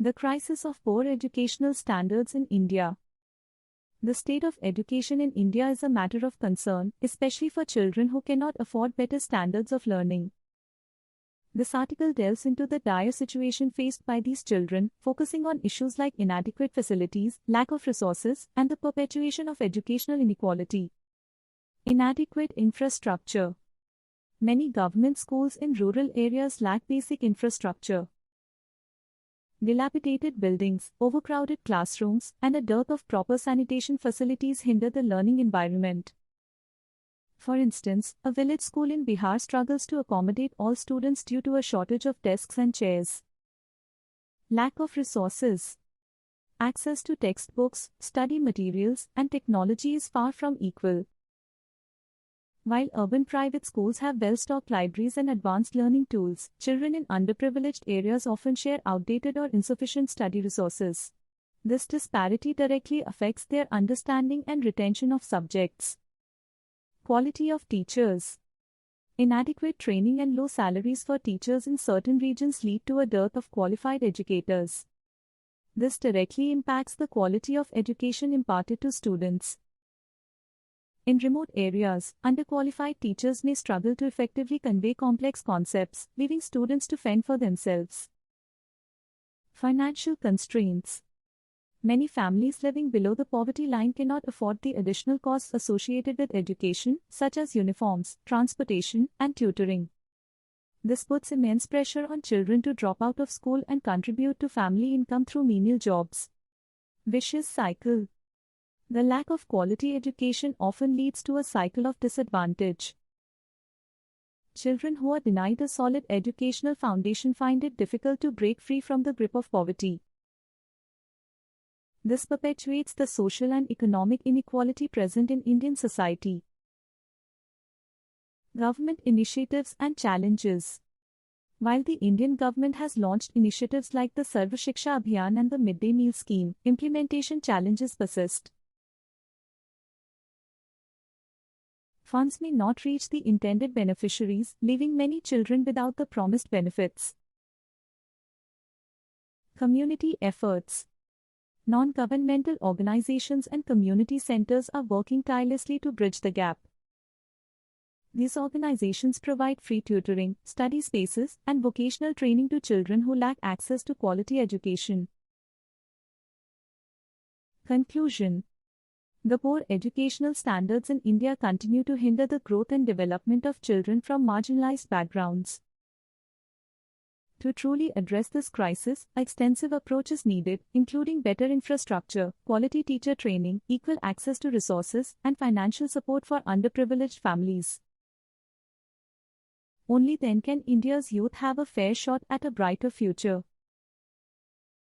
The crisis of poor educational standards in India. The state of education in India is a matter of concern, especially for children who cannot afford better standards of learning. This article delves into the dire situation faced by these children, focusing on issues like inadequate facilities, lack of resources, and the perpetuation of educational inequality. Inadequate infrastructure. Many government schools in rural areas lack basic infrastructure. Dilapidated buildings, overcrowded classrooms, and a dearth of proper sanitation facilities hinder the learning environment. For instance, a village school in Bihar struggles to accommodate all students due to a shortage of desks and chairs. Lack of resources. Access to textbooks, study materials, and technology is far from equal. While urban private schools have well-stocked libraries and advanced learning tools, children in underprivileged areas often share outdated or insufficient study resources. This disparity directly affects their understanding and retention of subjects. Quality of teachers. Inadequate training and low salaries for teachers in certain regions lead to a dearth of qualified educators. This directly impacts the quality of education imparted to students. In remote areas, underqualified teachers may struggle to effectively convey complex concepts, leaving students to fend for themselves. Financial constraints. Many families living below the poverty line cannot afford the additional costs associated with education, such as uniforms, transportation, and tutoring. This puts immense pressure on children to drop out of school and contribute to family income through menial jobs. Vicious cycle. The lack of quality education often leads to a cycle of disadvantage. Children who are denied a solid educational foundation find it difficult to break free from the grip of poverty. This perpetuates the social and economic inequality present in Indian society. Government initiatives and challenges. While the Indian government has launched initiatives like the Sarva Shiksha Abhiyan and the Midday Meal Scheme, implementation challenges persist. Funds may not reach the intended beneficiaries, leaving many children without the promised benefits. Community efforts. Non-governmental organizations and community centers are working tirelessly to bridge the gap. These organizations provide free tutoring, study spaces, and vocational training to children who lack access to quality education. Conclusion. The poor educational standards in India continue to hinder the growth and development of children from marginalized backgrounds. To truly address this crisis, an extensive approach is needed, including better infrastructure, quality teacher training, equal access to resources, and financial support for underprivileged families. Only then can India's youth have a fair shot at a brighter future.